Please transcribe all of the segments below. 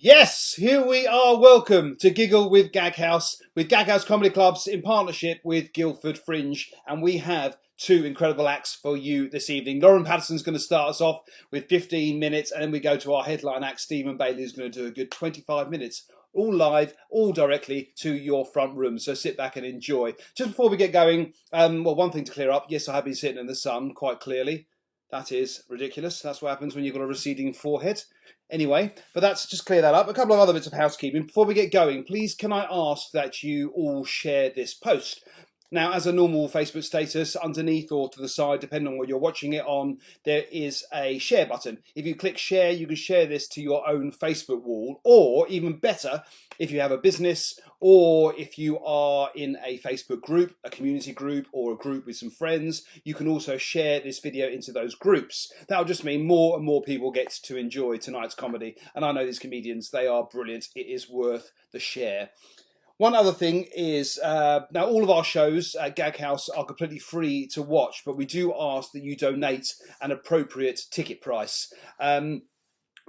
Yes, here we are. Welcome to Giggle with Gaghouse Comedy Clubs in partnership with Guildford Fringe. And we have two incredible acts for you this evening. Lauren Pattison's going to start us off with 15 minutes, and then we go to our headline act, Stephen Bailey, who's going to do a good 25 minutes. All live, all directly to your front room. So sit back and enjoy. Just before we get going, one thing to clear up. Yes, I have been sitting in the sun quite clearly. That is ridiculous. That's what happens when you've got a receding forehead. Anyway, but that's just clear that up. A couple of other bits of housekeeping. Before we get going, please can I ask that you all share this post? Now, as a normal Facebook status, underneath or to the side, depending on what you're watching it on, there is a share button. If you click share, you can share this to your own Facebook wall, or even better, if you have a business or if you are in a Facebook group, a community group, or a group with some friends, you can also share this video into those groups. That'll just mean more and more people get to enjoy tonight's comedy. And I know these comedians, they are brilliant. It is worth the share. One other thing is, now all of our shows at Gag House are completely free to watch, but we do ask that you donate an appropriate ticket price.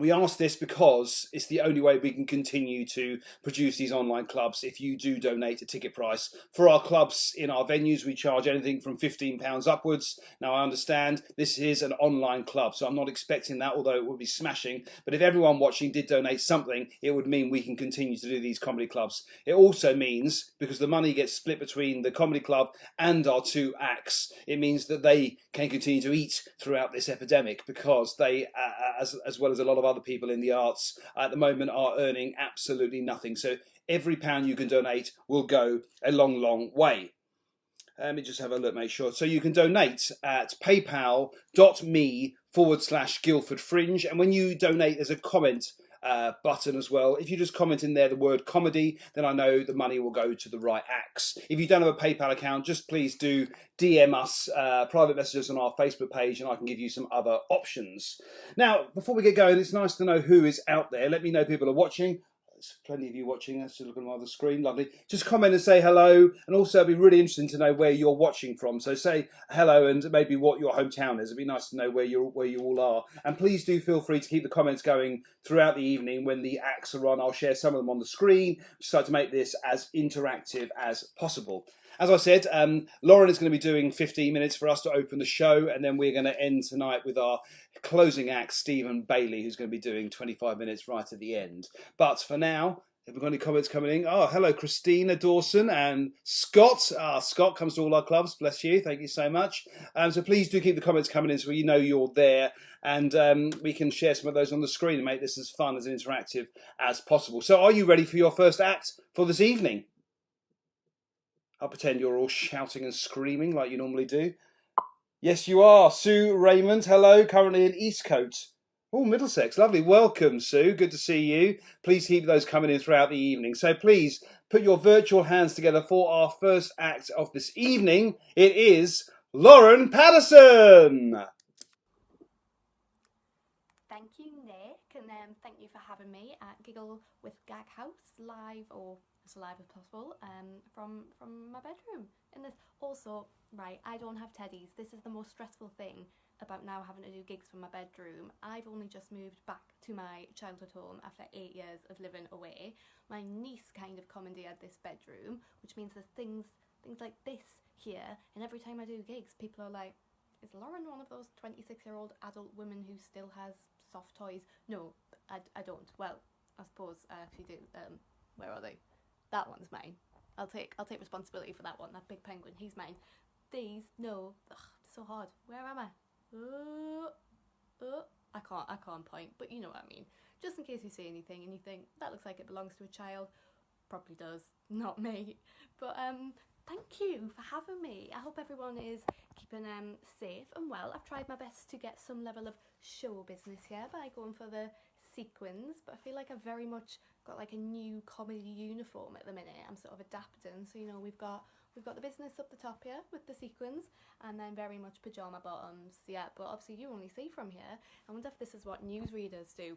We ask this because it's the only way we can continue to produce these online clubs. If you do donate a ticket price for our clubs in our venues, we charge anything from £15 upwards. Now, I understand this is an online club, so I'm not expecting that, although it would be smashing. But if everyone watching did donate something, it would mean we can continue to do these comedy clubs. It also means, because the money gets split between the comedy club and our two acts, it means that they can continue to eat throughout this epidemic, because they, as well as a lot of other people in the arts at the moment, are earning absolutely nothing. So every pound you can donate will go a long, long way. Let me just have a look, make sure. So you can donate at paypal.me/Guildford Fringe. And when you donate, there's a comment button as well. If you just comment in there the word comedy, then I know the money will go to the right acts. If you don't have a PayPal account, just please do DM us, private messages on our Facebook page, and I can give you some other options. Now, before we get going, it's nice to know who is out there. Let me know people are watching. There's plenty of you watching. That's just looking on the screen. Lovely. Just comment and say hello. And also, it'd be really interesting to know where you're watching from. So say hello and maybe what your hometown is. It'd be nice to know where you all are. And please do feel free to keep the comments going throughout the evening when the acts are on. I'll share some of them on the screen. Just try to make this as interactive as possible. As I said, Lauren is going to be doing 15 minutes for us to open the show, and then we're going to end tonight with our closing act, Stephen Bailey, who's going to be doing 25 minutes right at the end. But for now, have we got any comments coming in? Oh, hello, Christina Dawson and Scott. Scott comes to all our clubs. Bless you. Thank you so much. So please do keep the comments coming in so you know you're there, and we can share some of those on the screen and make this as fun, as interactive as possible. So are you ready for your first act for this evening? I'll pretend you're all shouting and screaming like you normally do. Yes, you are. Sue Raymond, hello, currently in Eastcote. Oh, Middlesex, lovely. Welcome, Sue. Good to see you. Please keep those coming in throughout the evening. So please put your virtual hands together for our first act of this evening. It is Lauren Pattison. Thank you, Nick, and thank you for having me at Giggle with Gag House live, or as live as possible, from my bedroom. In this, also, right, I don't have teddies. This is the most stressful thing about now having to do gigs from my bedroom. I've only just moved back to my childhood home after 8 years of living away. My niece kind of commandeered this bedroom, which means there's things like this here, and every time I do gigs, people are like, is Lauren one of those 26-year-old adult women who still has soft toys? No, I don't. Well, I suppose I actually do. Where are they? That one's mine. I'll take responsibility for that one. That big penguin, he's mine. These, no. Ugh, it's so hard. Where am I? I can't point, but you know what I mean. Just in case you see anything and you think that looks like it belongs to a child, probably does, not me. But thank you for having me. I hope everyone is keeping safe and well. I've tried my best to get some level of show business here by going for the sequins, but I feel like I've very much got like a new comedy uniform at the minute. I'm sort of adapting. So, you know, we've got the business up the top here with the sequins, and then very much pajama bottoms. Yeah, but obviously you only see from here. I wonder if this is what newsreaders do.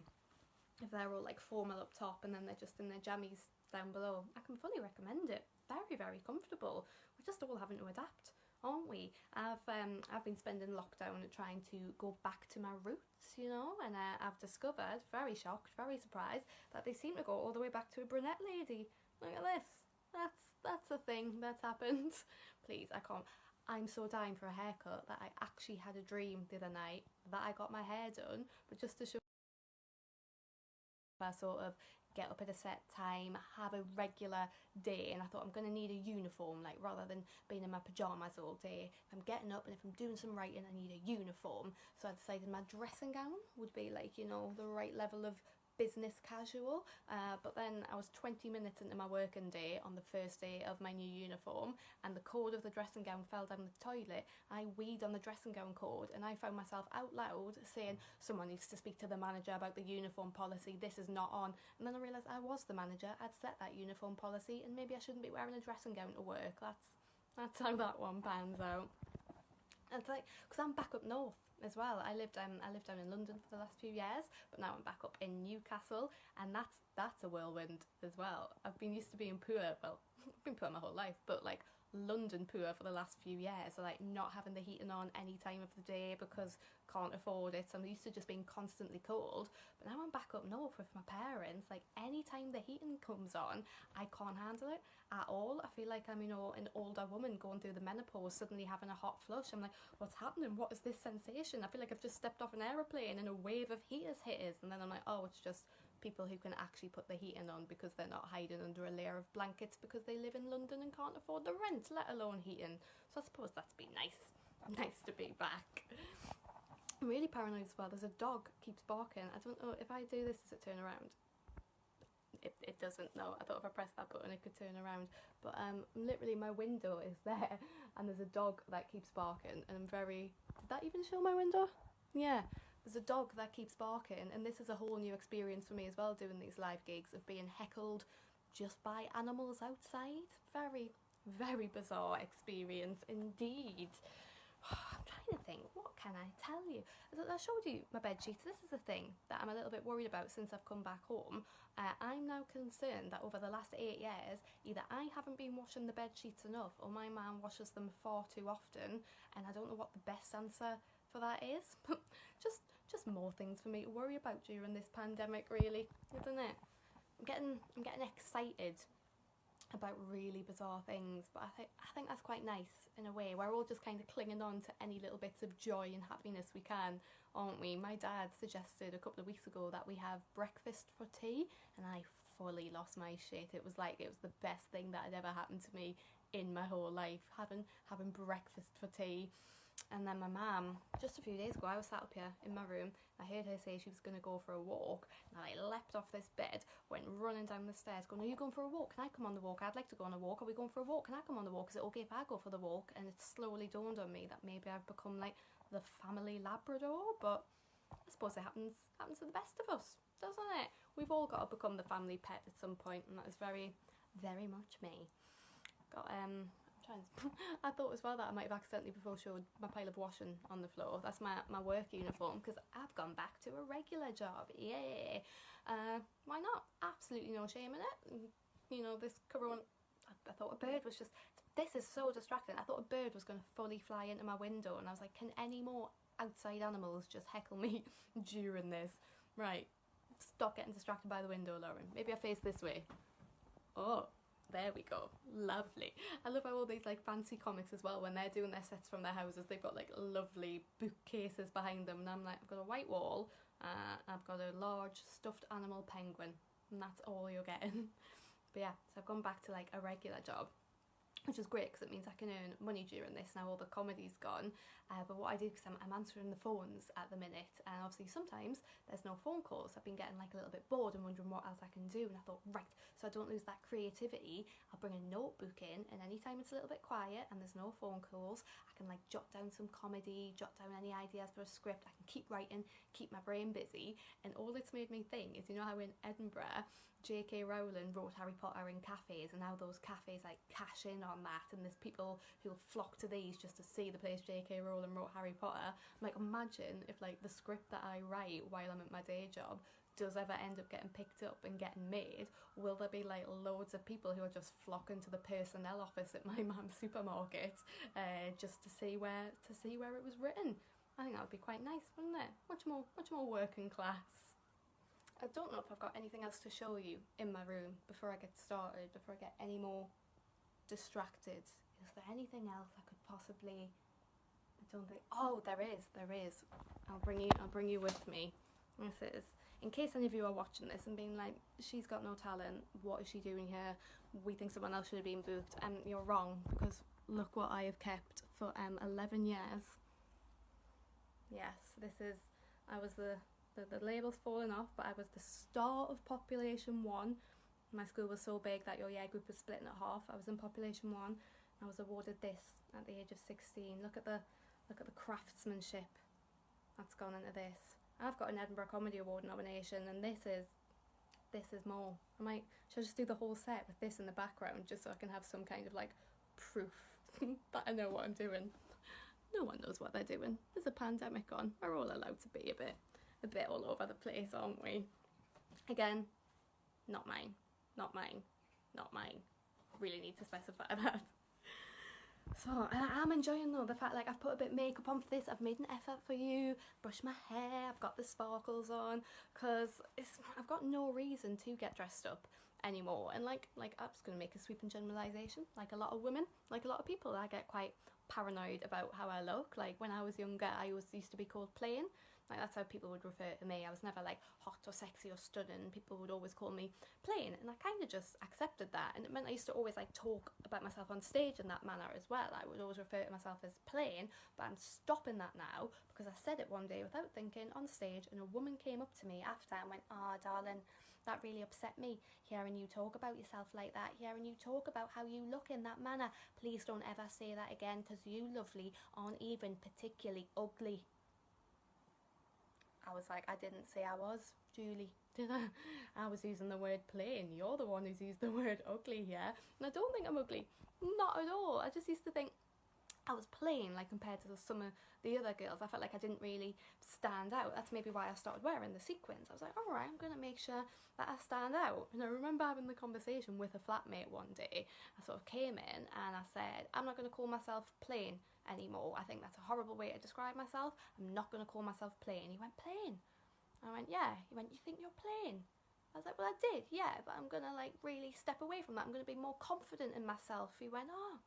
If they're all like formal up top and then they're just in their jammies down below. I can fully recommend it. Very, very comfortable. We're just all having to adapt. aren't we? I've been spending lockdown trying to go back to my roots, you know, and I've discovered, very shocked, very surprised, that they seem to go all the way back to a brunette lady. Look at this. That's a thing that's happened. Please, I can't. I'm so dying for a haircut that I actually had a dream the other night that I got my hair done, but just to show I sort of get up at a set time, have a regular day, and I thought I'm going to need a uniform, like rather than being in my pyjamas all day. If I'm getting up and if I'm doing some writing, I need a uniform. So I decided my dressing gown would be like, you know, the right level of business casual, but then I was 20 minutes into my working day on the first day of my new uniform, and the cord of the dressing gown fell down the toilet. I weed on the dressing gown cord, and I found myself out loud saying, someone needs to speak to the manager about the uniform policy, this is not on. And then I realised I was the manager, I'd set that uniform policy, and maybe I shouldn't be wearing a dressing gown to work. That's how that one pans out. It's like, because I'm back up north as well. I lived down in London for the last few years, but now I'm back up in Newcastle, and that's a whirlwind as well. I've been used to being poor, well, I've been poor my whole life, but like London poor for the last few years, so like not having the heating on any time of the day because can't afford it. So I'm used to just being constantly cold, but now I'm back up north with my parents. Like anytime the heating comes on, I can't handle it at all. I feel like I'm, you know, an older woman going through the menopause, suddenly having a hot flush. I'm like, what's happening? What is this sensation? I feel like I've just stepped off an aeroplane and a wave of heaters hit us, and then I'm like, oh, it's just people who can actually put the heating on because they're not hiding under a layer of blankets because they live in London and can't afford the rent, let alone heating. So I suppose that's been nice. Nice to be back. I'm really paranoid as well. There's a dog keeps barking. I don't know if I do this, does it turn around? It doesn't. No, I thought if I pressed that button it could turn around. But literally my window is there and there's a dog that keeps barking, and I'm very... Did that even show my window? Yeah. There's a dog that keeps barking, and this is a whole new experience for me as well, doing these live gigs, of being heckled just by animals outside. Very, very bizarre experience indeed. I'm trying to think, what can I tell you? As I showed you my bed sheets, this is the thing that I'm a little bit worried about since I've come back home. I'm now concerned that over the last 8 years, either I haven't been washing the bed sheets enough or my mum washes them far too often, and I don't know what the best answer for that is. just more things for me to worry about during this pandemic, really, isn't it? I'm getting excited about really bizarre things, but I think that's quite nice in a way. We're all just kind of clinging on to any little bits of joy and happiness we can, aren't we? My dad suggested a couple of weeks ago that we have breakfast for tea, and I fully lost my shit. It was like it was the best thing that had ever happened to me in my whole life, having breakfast for tea. And then my mum, just a few days ago, I was sat up here in my room, I heard her say she was going to go for a walk, and I leapt off this bed, went running down the stairs going, are you going for a walk? Can I come on the walk? I'd like to go on a walk. Are we going for a walk? Can I come on the walk? Is it okay if I go for the walk? And it slowly dawned on me that maybe I've become like the family Labrador, but I suppose it happens to the best of us, doesn't it? We've all got to become the family pet at some point, and that is very, very much me. Got I thought as well that I might have accidentally before showed my pile of washing on the floor. That's my work uniform, because I've gone back to a regular job. Yeah. Why not? Absolutely no shame in it. You know, this corona... I thought a bird was just... This is so distracting. I thought a bird was going to fully fly into my window, and I was like, can any more outside animals just heckle me during this? Right. Stop getting distracted by the window, Lauren. Maybe I face this way. Oh. There we go. Lovely. I love how all these like fancy comics as well, when they're doing their sets from their houses, they've got like lovely bookcases behind them, and I'm like, I've got a white wall, I've got a large stuffed animal penguin, and that's all you're getting. But yeah, so I've gone back to like a regular job, which is great because it means I can earn money during this. Now all the comedy's gone, but what I do, because I'm answering the phones at the minute, and obviously sometimes there's no phone calls. I've been getting like a little bit bored and wondering what else I can do, and I thought, right, so I don't lose that creativity, I'll bring a notebook in, and anytime it's a little bit quiet and there's no phone calls, I can like jot down some comedy, jot down any ideas for a script. I can keep writing, keep my brain busy. And all it's made me think is, you know how in Edinburgh J.K. Rowling wrote Harry Potter in cafes, and now those cafes like cash in on that, and there's people who'll flock to these just to see the place J.K. Rowling wrote Harry Potter. I'm like, imagine if like the script that I write while I'm at my day job does ever end up getting picked up and getting made, will there be like loads of people who are just flocking to the personnel office at my mum's supermarket just to see where it was written? I think that would be quite nice, wouldn't it? Much more working class. I don't know if I've got anything else to show you in my room before I get started, before I get any more distracted. Is there anything else I could possibly... I don't think... Oh, there is. I'll bring you with me. This is, in case any of you are watching this and being like, she's got no talent, what is she doing here? We think someone else should have been booked. You're wrong, because look what I have kept for 11 years. Yes, this is... I was the label's fallen off, but I was the star of Population 1. My school was so big that your year group was split in half. I was in Population 1. I was awarded this at the age of 16. Look at the craftsmanship that's gone into this. I've got an Edinburgh Comedy Award nomination, and this is more. Should I just do the whole set with this in the background just so I can have some kind of like proof that I know what I'm doing? No one knows what they're doing. There's a pandemic on. We're all allowed to be a bit all over the place, aren't we? Again, not mine. Really need to specify that. So I'm enjoying though the fact like I've put a bit of makeup on for this, I've made an effort for you, brushed my hair, I've got the sparkles on, because I've got no reason to get dressed up anymore. And like I'm just going to make a sweeping generalisation, like a lot of women, like a lot of people, I get quite paranoid about how I look. Like when I was younger, I always used to be called plain. Like that's how people would refer to me. I was never like hot or sexy or stunning. People would always call me plain, and I kind of just accepted that. And it meant I used to always like talk about myself on stage in that manner as well. I would always refer to myself as plain, but I'm stopping that now because I said it one day without thinking on stage, and a woman came up to me after and went, "Ah, darling, that really upset me, hearing you talk about yourself like that, hearing you talk about how you look in that manner. Please don't ever say that again, because you, lovely, aren't even particularly ugly." I was like, I didn't say I was, Julie, did I? I was using the word plain. You're the one who's used the word ugly here. And I don't think I'm ugly. Not at all. I just used to think I was plain, like compared to some of the other girls. I felt like I didn't really stand out. That's maybe why I started wearing the sequins. I was like, alright, I'm going to make sure that I stand out. And I remember having the conversation with a flatmate one day. I sort of came in and I said, I'm not going to call myself plain anymore. I think that's a horrible way to describe myself. I'm not going to call myself plain. He went, plain? I went, yeah. He went, you think you're plain? I was like, well, I did, yeah, but I'm going to like really step away from that. I'm going to be more confident in myself. He went, oh,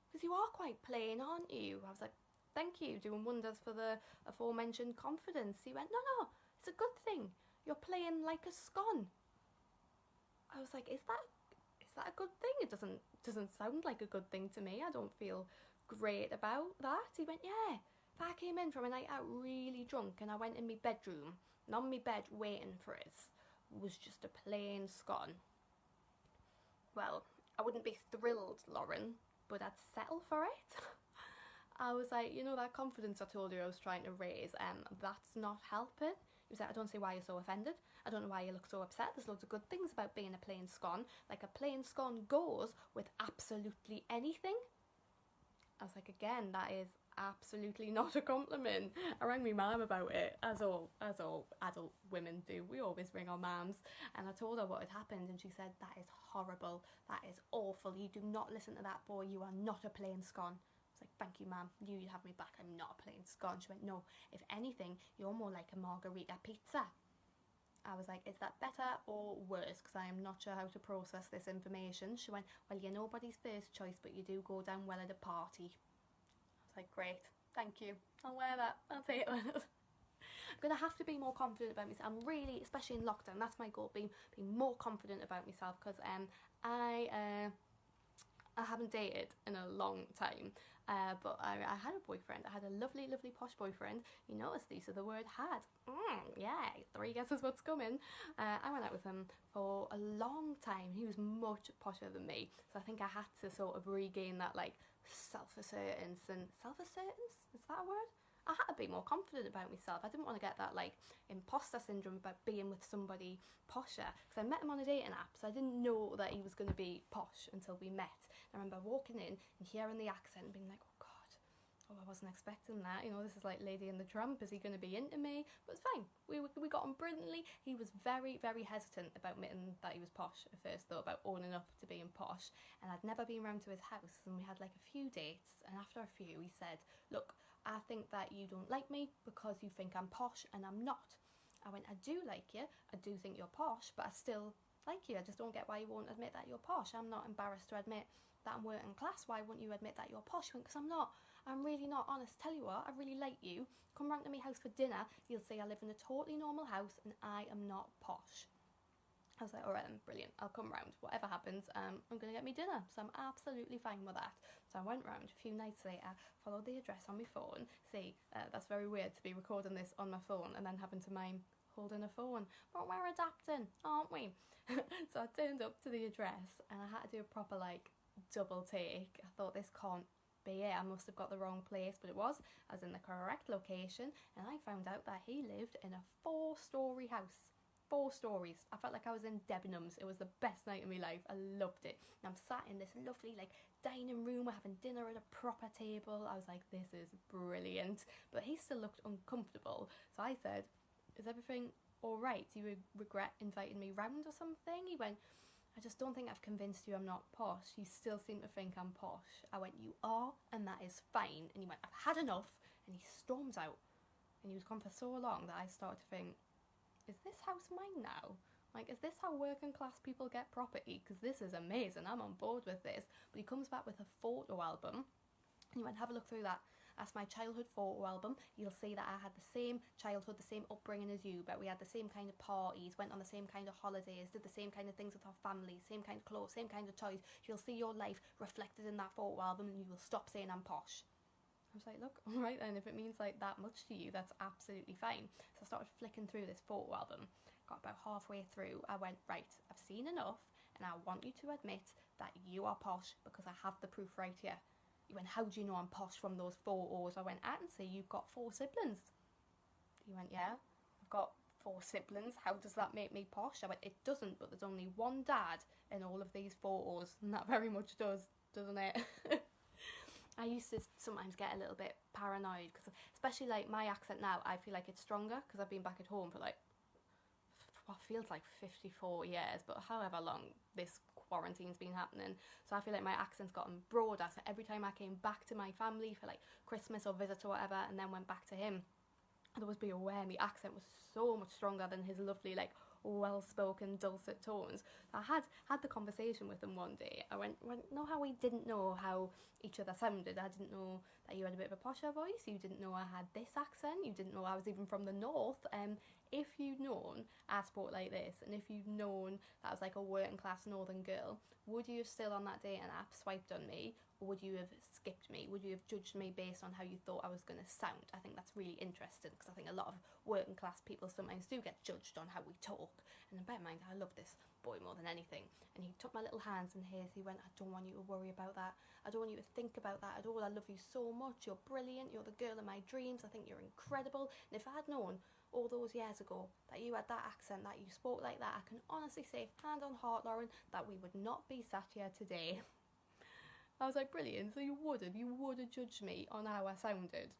because you are quite plain, aren't you? I was like, thank you, doing wonders for the aforementioned confidence. He went, no, it's a good thing. You're playing like a scone. I was like, is that a good thing? It doesn't sound like a good thing to me. I don't feel great about that. He went, yeah. If I came in from a night out really drunk and I went in my bedroom, and on my bed waiting for us was just a plain scone, well, I wouldn't be thrilled, Lauren, but I'd settle for it. I was like, you know, that confidence I told you I was trying to raise, that's not helping. He was like, I don't see why you're so offended. I don't know why you look so upset. There's loads of good things about being a plain scone. Like, a plain scone goes with absolutely anything. I was like, again, that is absolutely not a compliment. I rang my mum about it, as all adult women do. We always ring our mums, and I told her what had happened, and she said, that is horrible, that is awful, you do not listen to that boy, you are not a plain scone. I was like, thank you, mum, knew you'd have me back, I'm not a plain scone. She went, no, if anything, you're more like a margarita pizza. I was like, is that better or worse? Because I am not sure how to process this information. She went, well, you're nobody's first choice, but you do go down well at a party. I was like, great, thank you. I'll wear that. I'll take it. I'm going to have to be more confident about myself. I'm really, especially in lockdown, that's my goal, being more confident about myself, because I haven't dated in a long time, but I had a boyfriend. I had a lovely, lovely posh boyfriend. You notice the use of the word had. Yeah, 3 guesses what's coming. I went out with him for a long time. He was much posher than me, so I think I had to sort of regain that like self-assertance. Is that a word? I had to be more confident about myself. I didn't want to get that like imposter syndrome about being with somebody posher, because I met him on a dating app, so I didn't know that he was going to be posh until we met. I remember walking in and hearing the accent and being like, oh, I wasn't expecting that. You know, this is like Lady and the Tramp. Is he going to be into me? But it's fine. We got on brilliantly. He was very, very hesitant about admitting that he was posh at first, though, about owning up to being posh. And I'd never been round to his house, and we had like a few dates. And after a few, he said, look, I think that you don't like me because you think I'm posh, and I'm not. I went, I do like you. I do think you're posh, but I still like you. I just don't get why you won't admit that you're posh. I'm not embarrassed to admit that I'm working class. Why won't you admit that you're posh? Because I'm not. I'm really not. Honest. Tell you what, I really like you. Come round to my house for dinner. You'll see I live in a totally normal house and I am not posh. I was like, all right then, brilliant. I'll come round. Whatever happens, I'm going to get me dinner. So I'm absolutely fine with that. So I went round a few nights later, followed the address on my phone. See, that's very weird to be recording this on my phone and then having to mime holding a phone. But we're adapting, aren't we? So I turned up to the address and I had to do a proper like double take. I thought this can't be it. I must have got the wrong place, but it was. I was in the correct location and I found out that he lived in a 4-storey house. 4 stories. I felt like I was in Debenhams. It was the best night of my life. I loved it. And I'm sat in this lovely like dining room. We're having dinner at a proper table. I was like, this is brilliant. But he still looked uncomfortable. So I said, is everything all right? Do you regret inviting me round or something? He went, I just don't think I've convinced you I'm not posh. You still seem to think I'm posh. I went, you are, and that is fine. And he went, I've had enough. And he stormed out. And he was gone for so long that I started to think, is this house mine now? Like, is this how working class people get property? Because this is amazing. I'm on board with this. But he comes back with a photo album. And he went, have a look through that. That's my childhood photo album. You'll see that I had the same childhood, the same upbringing as you, but we had the same kind of parties, went on the same kind of holidays, did the same kind of things with our families, same kind of clothes, same kind of toys. You'll see your life reflected in that photo album and you will stop saying I'm posh. I was like, look, all right then, if it means like that much to you, that's absolutely fine. So I started flicking through this photo album. Got about halfway through. I went, right, I've seen enough and I want you to admit that you are posh because I have the proof right here. He went, how do you know I'm posh from those photos? I went, I can see you've got 4 siblings. He went, yeah, I've got 4 siblings. How does that make me posh? I went, it doesn't, but there's only one dad in all of these photos. And that very much does, doesn't it? I used to sometimes get a little bit paranoid because, especially like my accent now, I feel like it's stronger because I've been back at home for like what feels like 54 years, but however long this quarantine's been happening. So I feel like my accent's gotten broader. So every time I came back to my family for like Christmas or visit or whatever, and then went back to him, I'd always be aware my accent was so much stronger than his lovely like well-spoken dulcet tones. I had the conversation with him one day. I went, know how we didn't know how each other sounded? I didn't know that you had a bit of a posher voice. You didn't know I had this accent. You didn't know I was even from the north. If you'd known I spoke like this, and if you'd known that I was like a working class northern girl, would you have still on that dating app swiped on me, or would you have skipped me? Would you have judged me based on how you thought I was going to sound? I think that's really interesting because I think a lot of working class people sometimes do get judged on how we talk. And bear in mind, I love this boy more than anything. And he took my little hands in his. He went, I don't want you to worry about that. I don't want you to think about that at all. I love you so much. You're brilliant. You're the girl of my dreams. I think you're incredible. And if I had known all those years ago that you had that accent, that you spoke like that, I can honestly say, hand on heart, Lauren, that we would not be sat here today. I was like, brilliant. So you would have judged me on how I sounded.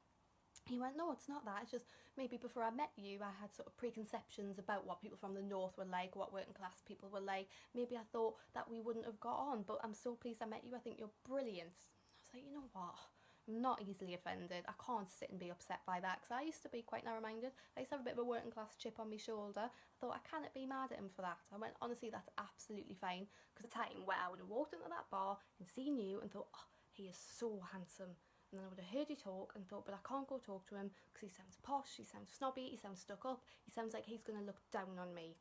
He went, no, it's not that. It's just maybe before I met you, I had sort of preconceptions about what people from the north were like, what working class people were like. Maybe I thought that we wouldn't have got on, but I'm so pleased I met you. I think you're brilliant. I was like, you know what? I'm not easily offended. I can't sit and be upset by that because I used to be quite narrow-minded. I used to have a bit of a working class chip on my shoulder. I thought I cannot be mad at him for that. I went, honestly, that's absolutely fine. Because the time where I would have walked into that bar and seen you and thought, oh, he is so handsome. And then I would have heard you talk and thought, but I can't go talk to him because he sounds posh, he sounds snobby, he sounds stuck up, he sounds like he's going to look down on me.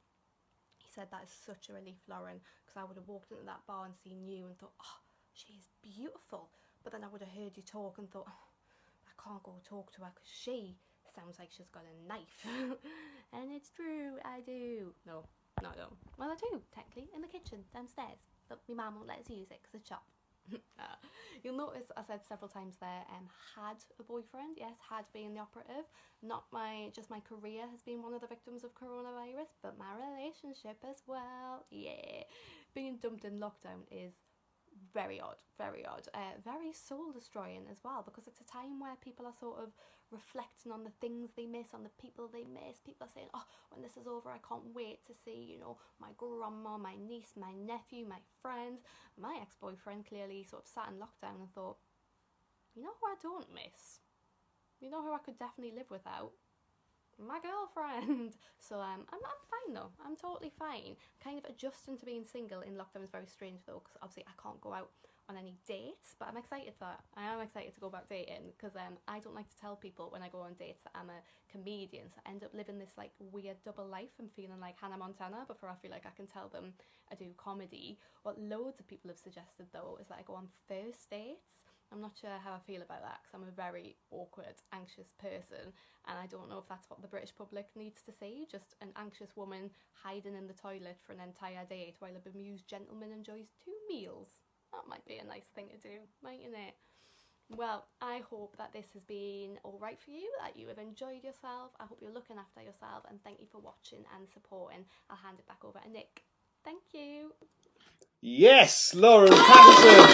He said, that is such a relief, Lauren, because I would have walked into that bar and seen you and thought, oh, she is beautiful. But then I would have heard you talk and thought, oh, I can't go talk to her because she sounds like she's got a knife. And it's true, I do. No, I don't. Well, I do, technically, in the kitchen, downstairs. But my mum won't let us use it because it's shop. You'll notice I said several times there, had a boyfriend. Yes, had being the operative. Not just my career has been one of the victims of coronavirus, but my relationship as well. Yeah, being dumped in lockdown is very odd, very soul destroying as well, because it's a time where people are sort of reflecting on the things they miss, on the people they miss. People are saying, oh, when this is over, I can't wait to see, you know, my grandma, my niece, my nephew, my friends. My ex-boyfriend clearly sort of sat in lockdown and thought, you know who I don't miss? You know who I could definitely live without? My girlfriend. So I'm fine though. I'm totally fine. Kind of adjusting to being single in lockdown is very strange though, because obviously I can't go out on any dates. But I'm excited for that. I am excited to go back dating, because I don't like to tell people when I go on dates that I'm a comedian. So I end up living this like weird double life and feeling like Hannah Montana before I feel like I can tell them I do comedy. What loads of people have suggested though is that I go on first dates. I'm not sure how I feel about that, because I'm a very awkward, anxious person, and I don't know if that's what the British public needs to see, just an anxious woman hiding in the toilet for an entire date while a bemused gentleman enjoys 2 meals. That might be a nice thing to do, mightn't it? Well, I hope that this has been alright for you, that you have enjoyed yourself. I hope you're looking after yourself, and thank you for watching and supporting. I'll hand it back over to Nick. Thank you. Yes, Lauren Pattison.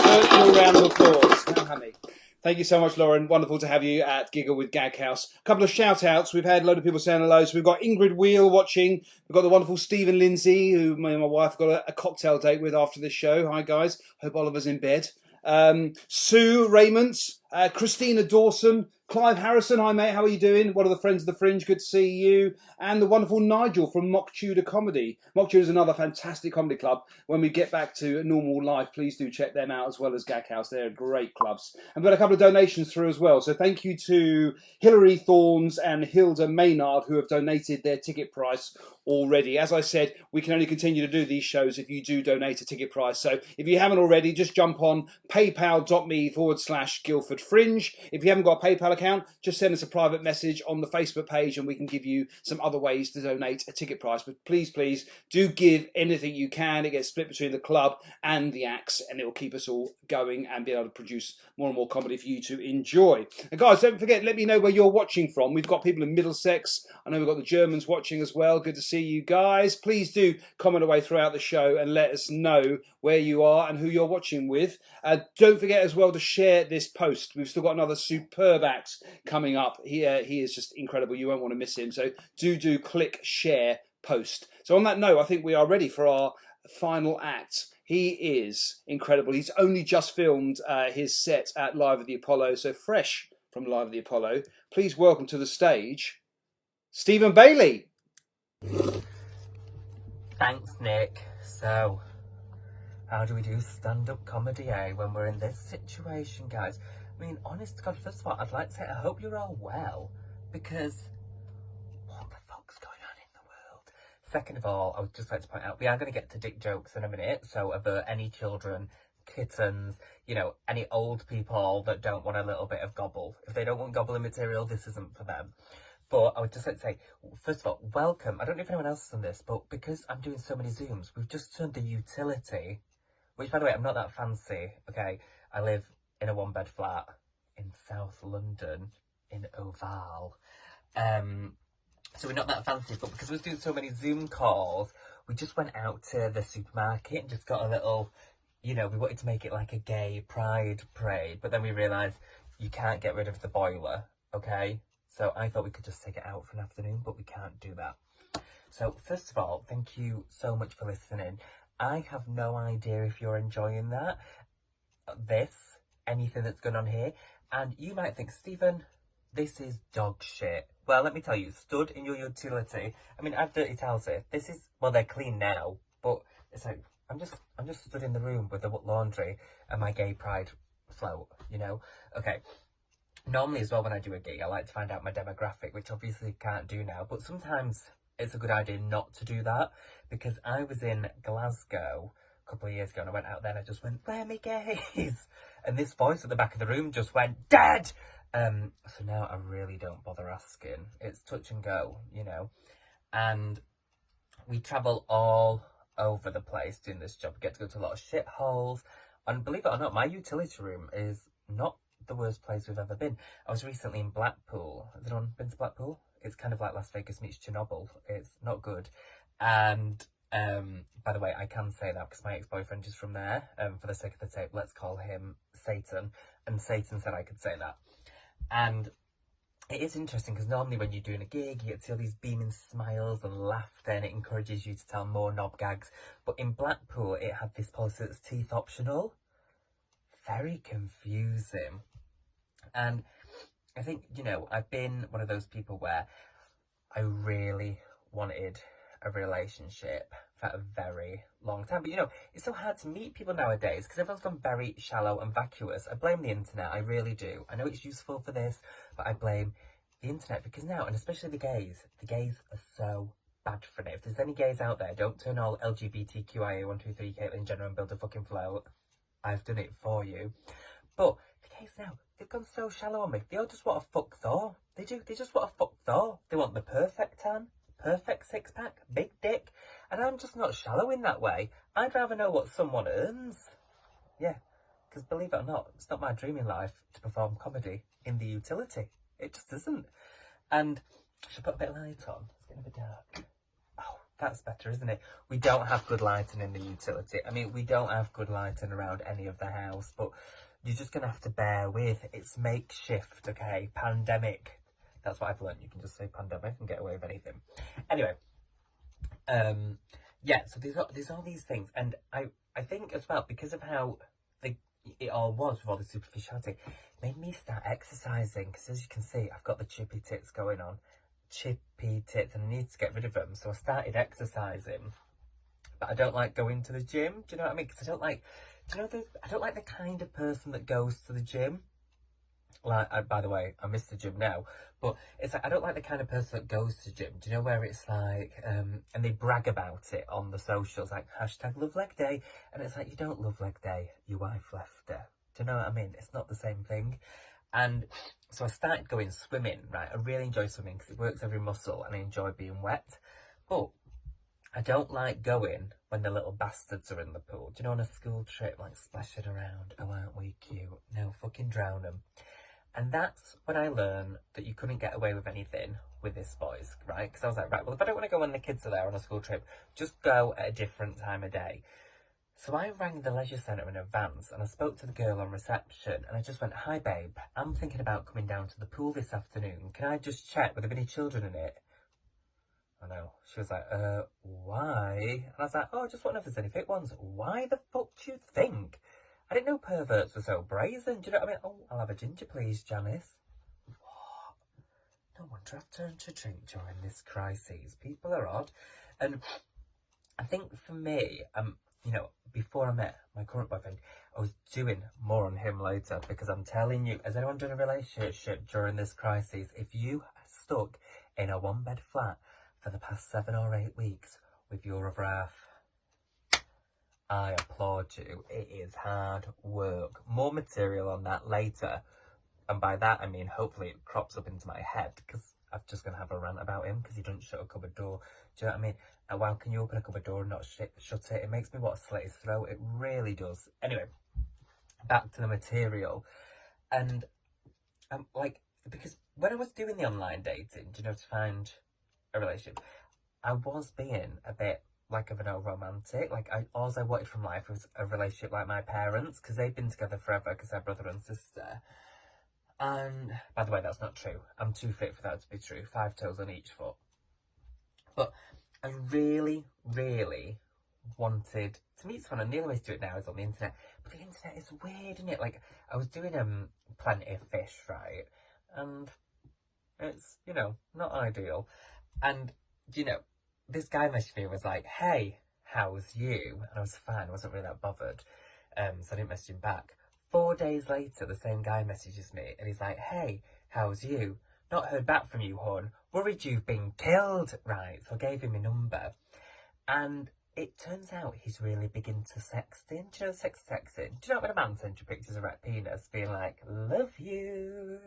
Virtual round of applause. How honey. Thank you so much, Lauren. Wonderful to have you at Giggle with Gag House. A couple of shout outs. We've had a load of people saying hello. So we've got Ingrid Wheel watching. We've got the wonderful Stephen Lindsay, who me and my wife got a cocktail date with after this show. Hi, guys. Hope Oliver's in bed. Sue Raymond, Christina Dawson, Clive Harrison. Hi, mate. How are you doing? One of the friends of the Fringe. Good to see you. And the wonderful Nigel from Mock Tudor Comedy. Mock Tudor is another fantastic comedy club. When we get back to normal life, please do check them out, as well as Gag House. They're great clubs. And we've got a couple of donations through as well. So thank you to Hilary Thorns and Hilda Maynard, who have donated their ticket price already. As I said, we can only continue to do these shows if you do donate a ticket price. So if you haven't already, just jump on paypal.me/Guildford Fringe. If you haven't got a PayPal account, just send us a private message on the Facebook page and we can give you some other ways to donate a ticket price. But please, please do give anything you can. It gets split between the club and the acts, and it will keep us all going and be able to produce more and more comedy for you to enjoy. And guys, don't forget, let me know where you're watching from. We've got people in Middlesex. I know we've got the Germans watching as well. Good to see you guys. Please do comment away throughout the show and let us know where you are and who you're watching with. Don't forget as well to share this post. We've still got another superb act coming up. He is just incredible. You won't want to miss him. So do click share post. So on that note, I think we are ready for our final act. He is incredible. He's only just filmed his set at Live at the Apollo, so fresh from Live at the Apollo. Please welcome to the stage, Stephen Bailey. Thanks, Nick. So, how do we do stand-up comedy, when we're in this situation, guys? I mean, honest to God, first of all, I'd like to say I hope you're all well, because what the fuck's going on in the world? Second of all, I would just like to point out, we are going to get to dick jokes in a minute, so avert any children, kittens, you know, any old people that don't want a little bit of gobble. If they don't want gobbling material, this isn't for them. But I would just like to say, first of all, welcome. I don't know if anyone else has done this, but because I'm doing so many Zooms, we've just turned the utility, which, by the way, I'm not that fancy, okay? I live in a one-bed flat in South London, in Oval. So we're not that fancy, but because we're doing so many Zoom calls, we just went out to the supermarket and just got a little, you know, we wanted to make it like a gay pride parade, but then we realised you can't get rid of the boiler, okay? So I thought we could just take it out for an afternoon, but we can't do that. So first of all, thank you so much for listening. I have no idea if you're enjoying that, anything that's going on here. And you might think, Stephen, this is dog shit. Well, let me tell you, stood in your utility. I mean, I have dirty towels here. This is, well, they're clean now, but it's like, I'm just stood in the room with the laundry and my gay pride float, you know? Okay. Normally as well, when I do a gig, I like to find out my demographic, which obviously can't do now, but sometimes it's a good idea not to do that, because I was in Glasgow a couple of years ago and I went out there and I just went, where are my gays? And this voice at the back of the room just went, dead! So now I really don't bother asking. It's touch and go, you know? And we travel all over the place doing this job. We get to go to a lot of shitholes. And believe it or not, my utility room is not the worst place we've ever been. I was recently in Blackpool. Has anyone been to Blackpool? It's kind of like Las Vegas meets Chernobyl. It's not good. And By the way, I can say that because my ex-boyfriend is from there. For the sake of the tape, let's call him Satan. And Satan said I could say that. And it is interesting because normally when you're doing a gig, you get to see all these beaming smiles and laughter, and it encourages you to tell more knob gags. But in Blackpool, it had this policy that's teeth optional. Very confusing. And I think, you know, I've been one of those people where I really wanted a relationship for a very long time. But, you know, it's so hard to meet people nowadays because everyone's gone very shallow and vacuous. I blame the internet, I really do. I know it's useful for this, but I blame the internet because now, and especially the gays are so bad for it. If there's any gays out there, don't turn all LGBTQIA123 Caitlyn Jenner and build a fucking float. I've done it for you. But the gays now, they've gone so shallow on me. They all just want a fuck Thor. They do. They just want a fuck Thor. They want the perfect tan, perfect six-pack, big dick. And I'm just not shallow in that way. I'd rather know what someone earns. Yeah, because believe it or not, it's not my dream in life to perform comedy in the utility. It just isn't. And I should put a bit of light on. It's getting a bit dark. Oh, that's better, isn't it? We don't have good lighting in the utility. I mean, we don't have good lighting around any of the house, but you're just going to have to bear with. It's makeshift, okay? Pandemic. That's what I've learned. You can just say pandemic and get away with anything. Anyway, yeah, so there's all these things. And I think as well, because of how it all was with all the superficiality, it made me start exercising. Because as you can see, I've got the chippy tits going on. Chippy tits, and I need to get rid of them. So I started exercising. But I don't like going to the gym. Do you know what I mean? Because I don't like... I don't like the kind of person that goes to the gym. Like, by the way, I miss the gym now, but it's like, I don't like the kind of person that goes to the gym. Do you know where it's like, and they brag about it on the socials, like, hashtag love leg day, and it's like, you don't love leg day, your wife left her. Do you know what I mean? It's not the same thing. And so I started going swimming, right? I really enjoy swimming because it works every muscle and I enjoy being wet, but I don't like going when the little bastards are in the pool. Do you know, on a school trip, like splashing around, oh, aren't we cute? No, fucking drown them. And that's when I learned that you couldn't get away with anything with this boys, right? Because I was like, right, well, if I don't want to go when the kids are there on a school trip, just go at a different time of day. So I rang the leisure centre in advance and I spoke to the girl on reception and I just went, hi babe, I'm thinking about coming down to the pool this afternoon. Can I just check, were there any children in it? I know. She was like, why? And I was like, oh, I just want to know if there's any fit ones. Why the fuck do you think? I didn't know perverts were so brazen. Do you know what I mean? Oh, I'll have a ginger, please, Janice. What? No wonder I've turned to drink during this crisis. People are odd. And I think for me, you know, before I met my current boyfriend, I was doing more on him later because I'm telling you, has anyone done a relationship during this crisis? If you are stuck in a one-bed flat for the past 7 or 8 weeks with your other half, I applaud you. It is hard work. More material on that later. And by that, I mean, hopefully it crops up into my head because I'm just going to have a rant about him because he doesn't shut a cupboard door. Do you know what I mean? And wow, can you open a cupboard door and not shut it? It makes me want to slit his throat. It really does. Anyway, back to the material. And like, because when I was doing the online dating, you know, to find a relationship, I was being a bit like of an old romantic. Like, all I wanted from life was a relationship like my parents, because they've been together forever, because they're brother and sister. And by the way, that's not true. I'm too fit for that to be true. 5 toes on each foot. But I really, really wanted to meet someone, and the only way to do it now is on the internet. But the internet is weird, isn't it? Like, I was doing Plenty of Fish, right? And it's, you know, not ideal. And, you know, this guy messaged me and was like, hey, how's you? And I was fine, I wasn't really that bothered. So I didn't message him back. 4 days later, the same guy messages me and he's like, hey, how's you? Not heard back from you, hon. Worried you've been killed. Right, so I gave him a number. And it turns out he's really big into sexting. Do you know sex texting? Do you know when a man sends you pictures of a red penis being like, love you?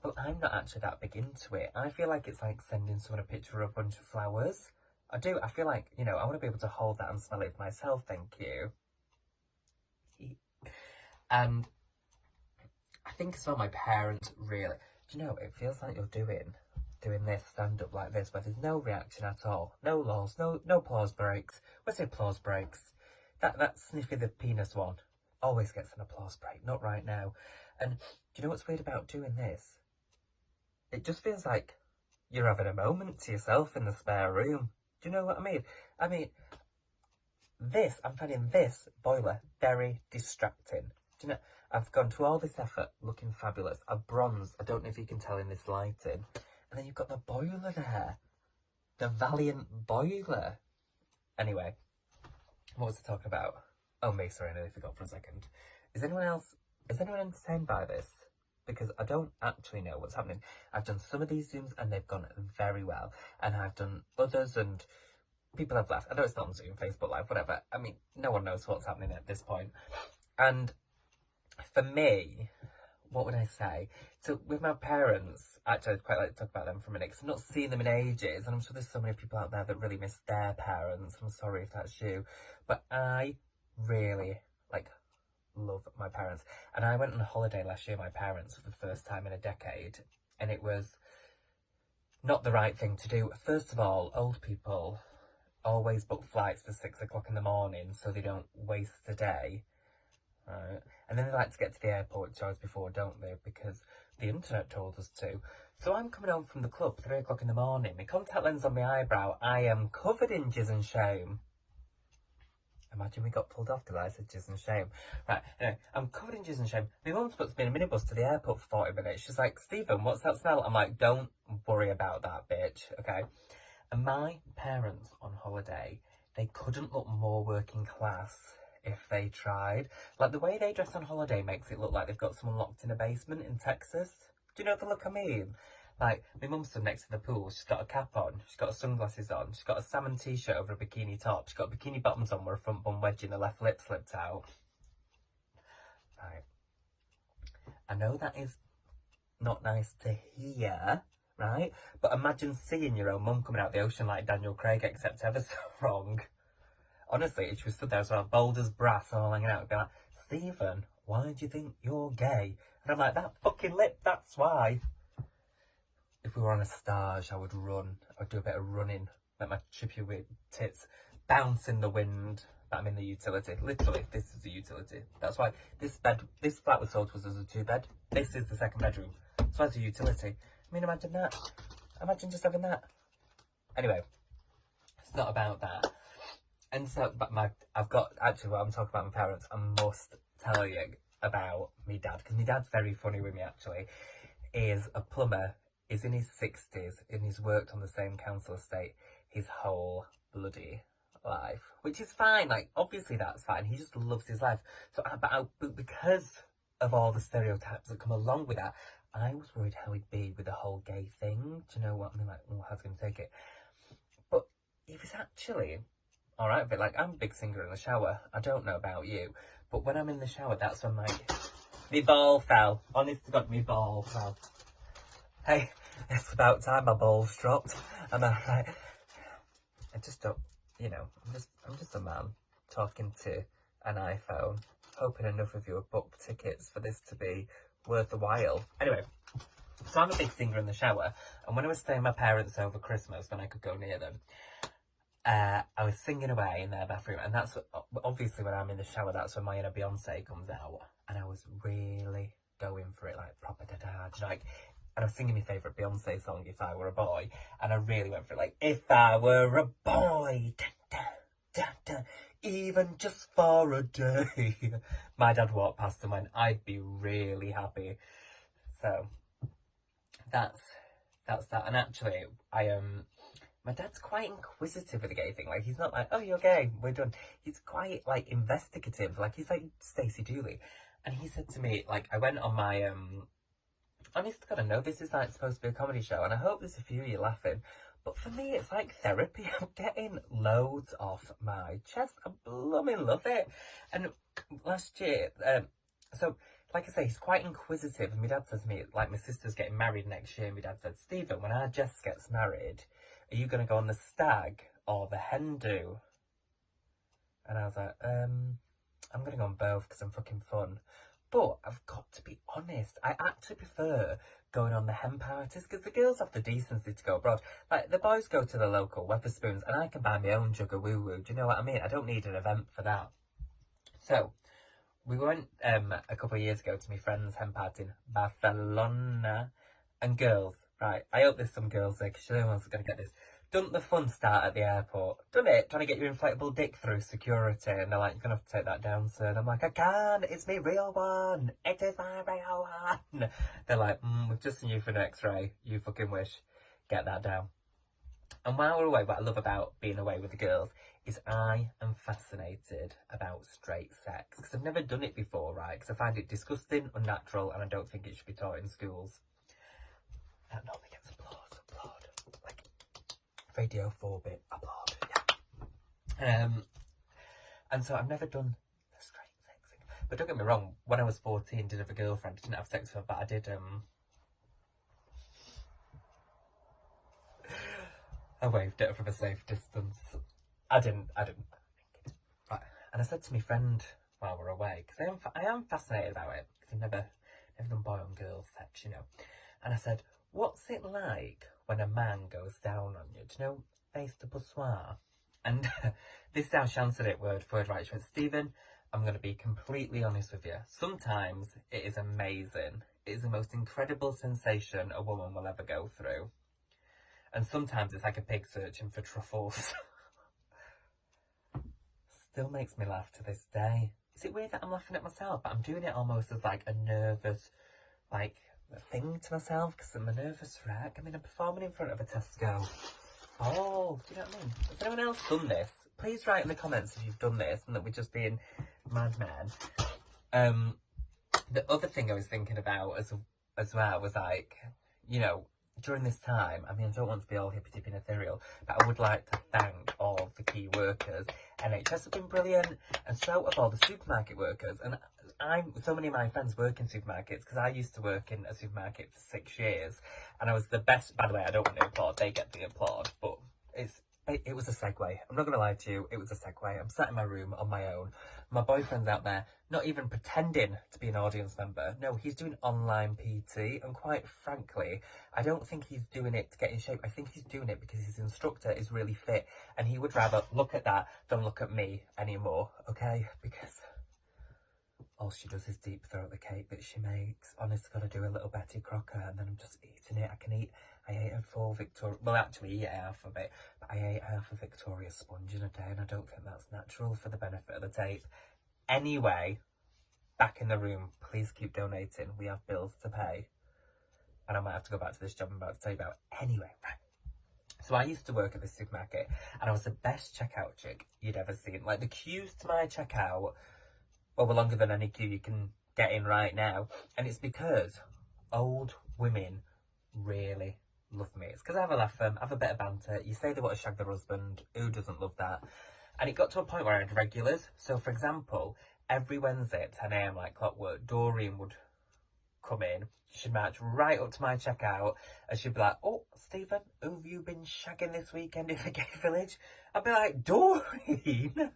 Well, I'm not actually that big into it. I feel like it's like sending someone a picture of a bunch of flowers. I do. I feel like, you know, I want to be able to hold that and smell it myself, thank you. And I think as well, my parents really... Do you know, it feels like you're doing doing this stand-up like this where there's no reaction at all. No laws, no applause breaks. What's the applause breaks? That Sniffy the penis one always gets an applause break, not right now. And do you know what's weird about doing this? It just feels like you're having a moment to yourself in the spare room. Do you know what I mean? I mean, I'm finding this boiler very distracting. Do you know, I've gone to all this effort looking fabulous. I've bronzed, I don't know if you can tell in this lighting. And then you've got the boiler there. The valiant boiler. Anyway, what was I talking about? Oh, me, sorry, I nearly forgot for a second. Is anyone entertained by this? Because I don't actually know what's happening. I've done some of these Zooms and they've gone very well. And I've done others and people have left. I know it's not on Zoom, Facebook Live, whatever. I mean, no one knows what's happening at this point. And for me, what would I say? So with my parents, actually I'd quite like to talk about them for a minute because I've not seen them in ages. And I'm sure there's so many people out there that really miss their parents. I'm sorry if that's you. But I really, love my parents. And I went on a holiday last year with my parents for the first time in a decade. And it was not the right thing to do. First of all, old people always book flights for 6 o'clock in the morning so they don't waste a day. Right. And then they like to get to the airport 2 hours before, don't they? Because the internet told us to. So I'm coming home from the club 3 o'clock in the morning. My contact lens on my eyebrow. I am covered in jizz and shame. Imagine we got pulled off because I said jizz and shame. Right, anyway, I'm covered in jizz and shame. My mum's puts me in a minibus to the airport for 40 minutes. She's like, Stephen, what's that smell? I'm like, don't worry about that, bitch, okay? And my parents on holiday, they couldn't look more working class if they tried. Like, the way they dress on holiday makes it look like they've got someone locked in a basement in Texas. Do you know the look I mean? Like, my mum stood next to the pool, she's got a cap on, she's got her sunglasses on, she's got a salmon t-shirt over a bikini top, she's got bikini bottoms on with her front bum wedge and her left lip slipped out. Right. I know that is not nice to hear, right? But imagine seeing your own mum coming out the ocean like Daniel Craig, except ever so wrong. Honestly, if she was stood there as well, bold as brass, all hanging out, it'd be like, Stephen, why do you think you're gay? And I'm like, that fucking lip, that's why. If we were on a stage, I would run. I would do a bit of running, let my chippy tits bounce in the wind. But I'm in the utility. Literally, this is the utility. That's why this flat was sold to us as a 2-bed. This is the second bedroom. So as a utility. I mean, imagine that. Imagine just having that. Anyway, it's not about that. And so, but I've got, actually, while I'm talking about my parents, I must tell you about my dad. Because my dad's very funny with me, actually. He is a plumber. Is in his 60s and he's worked on the same council estate his whole bloody life, which is fine. Like, obviously that's fine. He just loves his life. So, but because of all the stereotypes that come along with that, I was worried how he'd be with the whole gay thing. Do you know what I mean? Like, oh, how's he going to take it? But he was actually all right with it. Like, I'm a big singer in the shower. I don't know about you, but when I'm in the shower, that's when my ball fell. Honest to God, my ball fell. Hey, it's about time my balls dropped. And I'm like, I just don't, you know, I'm just a man talking to an iPhone, hoping enough of you have booked tickets for this to be worth a while. Anyway, so I'm a big singer in the shower, and when I was staying with my parents over Christmas, when I could go near them, I was singing away in their bathroom, and that's obviously when I'm in the shower, that's when my inner Beyonce comes out, and I was really going for it, like proper da-da, like. And I was singing my favourite Beyonce song, If I Were a Boy. And I really went for it, like, if I were a boy, da, da, da, da, even just for a day. My dad walked past and went, I'd be really happy. So, that's that. And actually, my dad's quite inquisitive with the gay thing. Like, he's not like, oh, you're gay, we're done. He's quite, like, investigative. Like, he's like Stacey Dooley. And he said to me, like, I went on my, honest to God, I know this is like supposed to be a comedy show, and I hope there's a few of you laughing, but for me it's like therapy. I'm getting loads off my chest. I blooming love it. And last year, so like I say, he's quite inquisitive, and my dad says to me, like, my sister's getting married next year, and my dad said, Stephen, when our Jess gets married, are you going to go on the stag or the hen do? And I was like, I'm going to go on both because I'm fucking fun. But I've got to be honest, I actually prefer going on the hen parties, because the girls have the decency to go abroad. Like, the boys go to the local Wetherspoons, and I can buy my own jug of woo-woo. Do you know what I mean? I don't need an event for that. So, we went a couple of years ago to my friend's hen party in Barcelona. And girls, right, I hope there's some girls there, because you're the only ones that are going to get this. Don't the fun start at the airport? Done it? Trying to get your inflatable dick through security. And they're like, you're going to have to take that down, sir. And I'm like, I can't. It's my real one. It is my real one. They're like, we've just seen you for an x-ray. You fucking wish. Get that down. And while we're away, what I love about being away with the girls is I am fascinated about straight sex. Because I've never done it before, right? Because I find it disgusting, unnatural, and I don't think it should be taught in schools. That normally gets applaud. Like, radiophobic applaud, yeah. And so I've never done the straight sex thing. But don't get me wrong, when I was 14, did have a girlfriend. I didn't have sex with her, but I did, I waved at her from a safe distance. I didn't. Right. And I said to my friend while we're away, because I am fascinated about it, because I've never done boy on girl sex, you know. And I said, what's it like when a man goes down on you? Do you know, face de poussoir? And this is how she answered it word for word, right? She went, Stephen, I'm going to be completely honest with you. Sometimes it is amazing. It is the most incredible sensation a woman will ever go through. And sometimes it's like a pig searching for truffles. Still makes me laugh to this day. Is it weird that I'm laughing at myself? But I'm doing it almost as like a nervous, like, thing to myself, because I'm a nervous wreck. I mean, I'm performing in front of a Tesco. Oh, do you know what I mean? Has anyone else done this? Please write in the comments if you've done this and that we're just being madmen. The other thing I was thinking about as well was like, you know, during this time, I mean, I don't want to be all hippy-dippy and ethereal, but I would like to thank all the key workers. NHS have been brilliant, and so have all the supermarket workers. And so many of my friends work in supermarkets, because I used to work in a supermarket for 6 years, and I was the best. By the way, I don't want to applaud, they get the applaud, but it was a segue. I'm not going to lie to you, it was a segue. I'm sat in my room on my own. My boyfriend's out there, not even pretending to be an audience member. No, he's doing online PT, and quite frankly, I don't think he's doing it to get in shape. I think he's doing it because his instructor is really fit, and he would rather look at that than look at me anymore, okay? Because all she does is deep throat the cake that she makes. Honestly, got to do a little Betty Crocker, and then I'm just eating it. I ate a full Victoria, well, actually, he ate half of it, but I ate half a Victoria sponge in a day, and I don't think that's natural for the benefit of the tape. Anyway, back in the room, please keep donating. We have bills to pay, and I might have to go back to this job I'm about to tell you about. Anyway, right. So I used to work at this supermarket, and I was the best checkout chick you'd ever seen. Like, the queues to my checkout were longer than any queue you can get in right now, and it's because old women really love me. It's because I have a laugh with them, have a bit of banter. You say they want to shag their husband, who doesn't love that? And it got to a point where I had regulars. So, for example, every Wednesday at 10 AM, like clockwork, Doreen would come in. She'd march right up to my checkout, and she'd be like, oh, Stephen, who have you been shagging this weekend in the gay village? I'd be like, Doreen,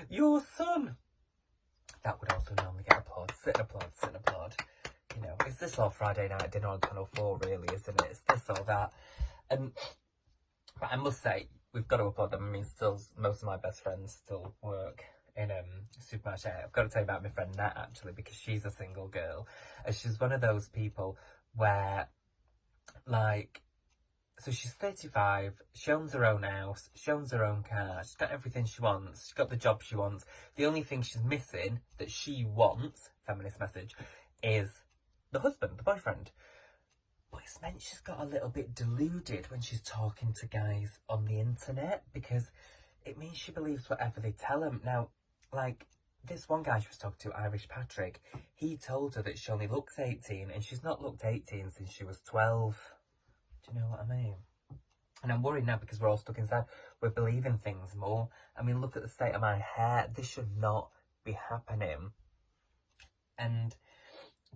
your son. That would also normally get applaud. Sit and applaud. You know, it's this or Friday night dinner on Channel 4, really, isn't it? It's this or that. But I must say, we've got to applaud them. I mean, still, most of my best friends still work in supermarket. I've got to tell you about my friend Nat, actually, because she's a single girl. And she's one of those people where, like, so she's 35, she owns her own house, she owns her own car, she's got everything she wants, she's got the job she wants. The only thing she's missing that she wants, feminist message, is the husband, the boyfriend. But it's meant she's got a little bit deluded when she's talking to guys on the internet, because it means she believes whatever they tell him. Now, like, this one guy she was talking to, Irish Patrick, he told her that she only looks 18, and she's not looked 18 since she was 12. Do you know what I mean? And I'm worried now because we're all stuck inside. We're believing things more. I mean, look at the state of my hair. This should not be happening.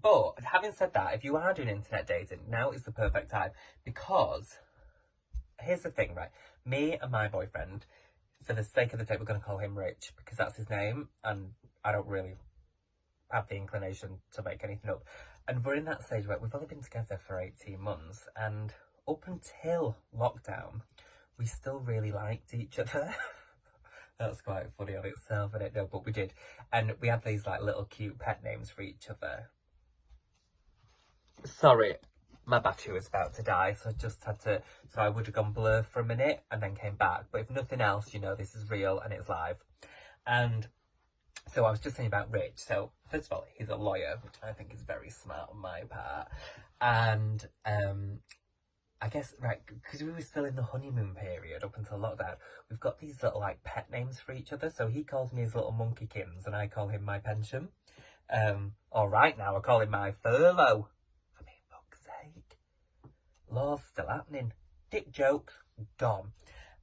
But having said that, if you are doing internet dating, now is the perfect time, because here's the thing, right? Me and my boyfriend, for the sake of the tape, we're going to call him Rich, because that's his name, and I don't really have the inclination to make anything up. And we're in that stage where we've only been together for 18 months, and up until lockdown, we still really liked each other. That's quite funny on itself, I don't know, but we did. And we had these like little cute pet names for each other. Sorry, my battery was about to die, so I just had to, so I would have gone blur for a minute and then came back. But if nothing else, you know, this is real and it's live. And so I was just saying about Rich. So first of all, he's a lawyer, which I think is very smart on my part. And I guess, right, because we were still in the honeymoon period up until lockdown, we've got these little, like, pet names for each other. So he calls me his little monkeykins and I call him my pension. Or right now, I call him my furlough. I mean, fuck's sake. Law's still happening. Dick jokes, gone.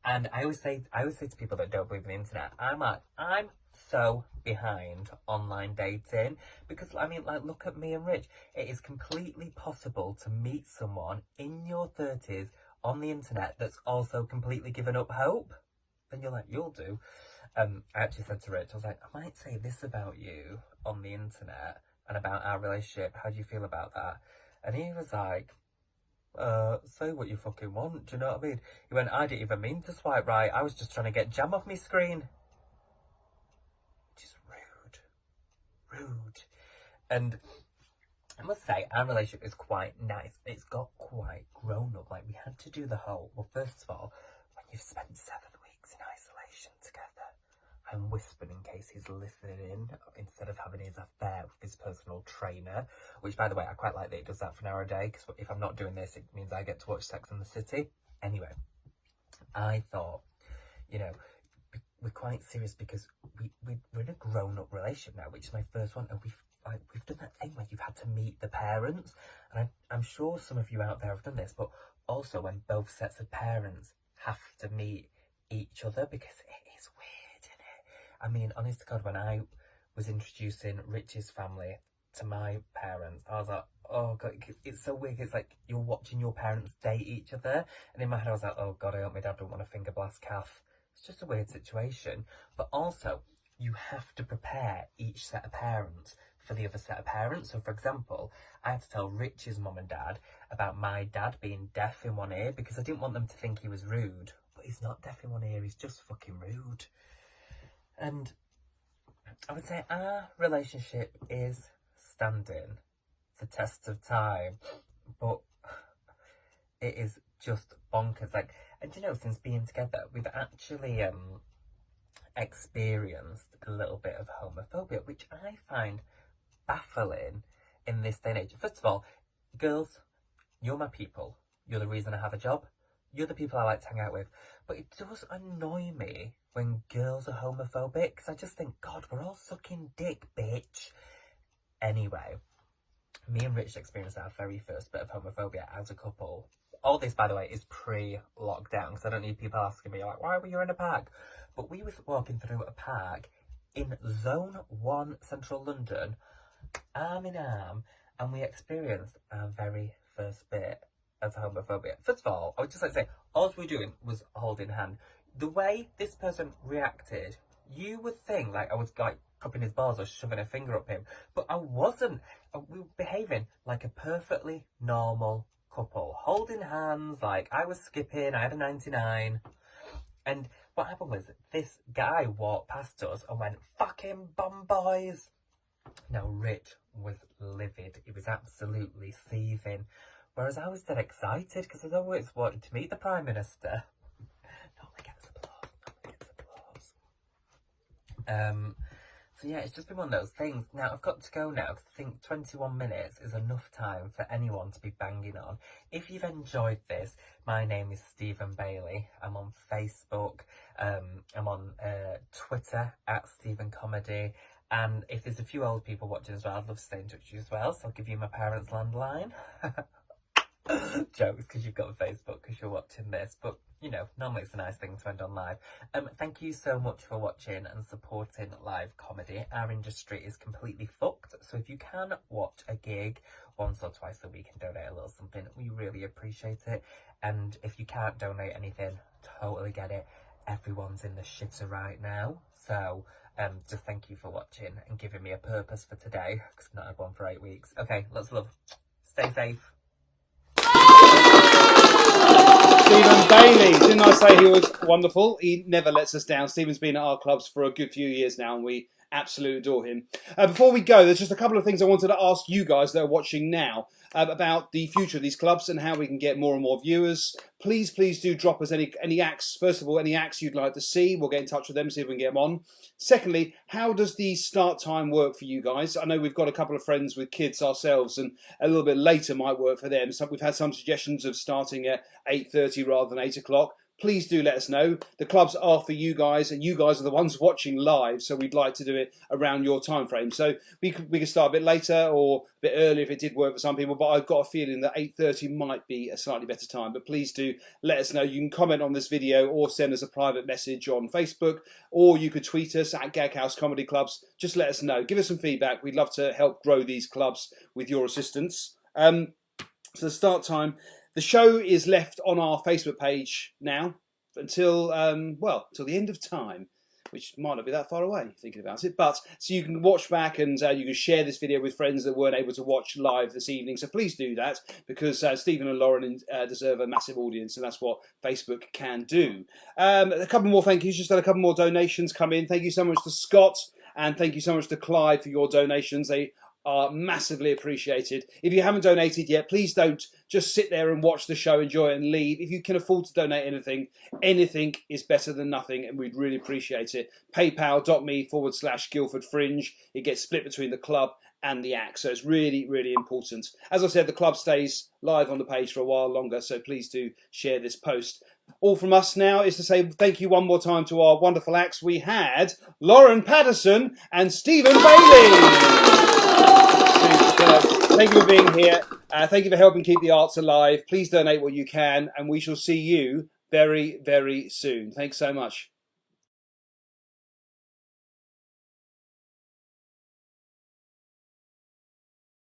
And I always say to people that don't believe in the internet, I'm so behind online dating, because I mean, like, look at me and Rich. It is completely possible to meet someone in your 30s on the internet that's also completely given up hope. And you're like, you'll do. I actually said to Rich, I was like, I might say this about you on the internet and about our relationship. How do you feel about that? And he was like, say what you fucking want, do you know what I mean? He went, I didn't even mean to swipe right, I was just trying to get jam off my screen. Which is rude. And I must say, our relationship is quite nice. It's got quite grown up. Like, we had to do the whole, well, first of all, when you've spent 7 weeks in isolation together, I'm whispering in case he's listening in, instead of having his affair with his personal trainer, which, by the way, I quite like that he does that for an hour a day, because if I'm not doing this, it means I get to watch Sex and the City. Anyway, I thought, you know, we're quite serious because we're in a grown-up relationship now, which is my first one, and we've done that thing where you've had to meet the parents, and I'm sure some of you out there have done this, but also when both sets of parents have to meet each other, because it is weird, isn't it? I mean, honest to God, when I was introducing Rich's family to my parents, I was like, oh God, it's so weird. It's like you're watching your parents date each other, and in my head I was like, oh God, I hope my dad don't want to finger blast Kath. It's just a weird situation. But also, you have to prepare each set of parents for the other set of parents. So for example, I had to tell Rich's mum and dad about my dad being deaf in one ear, because I didn't want them to think he was rude. But he's not deaf in one ear, he's just fucking rude. And I would say our relationship is standing the test of time, but it is just bonkers. Like, and you know, since being together, we've actually experienced a little bit of homophobia, which I find baffling in this day and age. First of all, girls, you're my people. You're the reason I have a job. You're the people I like to hang out with. But it does annoy me when girls are homophobic, because I just think, God, we're all sucking dick, bitch. Anyway, me and Rich experienced our very first bit of homophobia as a couple. All this, by the way, is pre-lockdown, because I don't need people asking me, like, why were you in a park? But we were walking through a park in Zone 1, Central London, arm in arm, and we experienced our very first bit of homophobia. First of all, I would just like to say, all we were doing was holding hand. The way this person reacted, you would think, like, I was, like, cupping his balls or shoving a finger up him, but I wasn't. We were behaving like a perfectly normal couple, holding hands, like I was skipping, I had a 99, and what happened was this guy walked past us and went, fucking bum boys. Now Rich was livid, he was absolutely seething, whereas I was dead excited because I always wanted to meet the Prime Minister. Nobody gets applause. So yeah, it's just been one of those things. Now, I've got to go now, because I think 21 minutes is enough time for anyone to be banging on. If you've enjoyed this, my name is Stephen Bailey. I'm on Facebook. I'm on Twitter, @StephenComedy. And if there's a few old people watching as well, I'd love to stay in touch with you as well. So I'll give you my parents' landline. Jokes, because you've got Facebook, because you're watching this, but you know, normally it's a nice thing to end on live. Thank you so much for watching and supporting live comedy. Our industry is completely fucked, so if you can watch a gig once or twice a week and donate a little something, we really appreciate it. And if you can't donate anything, totally get it. Everyone's in the shitter right now, so Just thank you for watching and giving me a purpose for today, because I've not had one for 8 weeks. Okay, lots of love. Stay safe. Stephen Bailey, didn't I say he was wonderful? He never lets us down. Stephen's been at our clubs for a good few years now, and we absolutely adore him. Before we go, there's just a couple of things I wanted to ask you guys that are watching now about the future of these clubs and how we can get more and more viewers. Please do drop us any acts. First of all, any acts you'd like to see. We'll get in touch with them, see if we can get them on. Secondly, how does the start time work for you guys? I know we've got a couple of friends with kids ourselves, and a little bit later might work for them. So we've had some suggestions of starting at 8:30 rather than 8 o'clock. Please do let us know. The clubs are for you guys, and you guys are the ones watching live, so we'd like to do it around your time frame. So we could start a bit later or a bit earlier if it did work for some people, but I've got a feeling that 8:30 might be a slightly better time. But please do let us know. You can comment on this video or send us a private message on Facebook, or you could tweet us at Gaghouse Comedy Clubs. Just let us know. Give us some feedback. We'd love to help grow these clubs with your assistance. So the start time. The show is left on our Facebook page now until, till the end of time, which might not be that far away, thinking about it. But so you can watch back and you can share this video with friends that weren't able to watch live this evening. So please do that, because Stephen and Lauren deserve a massive audience, and that's what Facebook can do. A couple more thank yous. Just had a couple more donations come in. Thank you so much to Scott, and thank you so much to Clive for your donations. They are massively appreciated. If you haven't donated yet, please don't just sit there and watch the show, enjoy it and leave. If you can afford to donate anything is better than nothing, and we'd really appreciate it. PayPal.me/Guildford Fringe. It gets split between the club and the act, so it's really important. As I said, the club stays live on the page for a while longer, so please do share this post. All from us now is to say thank you one more time to our wonderful acts. We had Lauren Pattison and Stephen Bailey. Thank you for being here. Thank you for helping keep the arts alive. Please donate what you can, and we shall see you very soon. Thanks so much.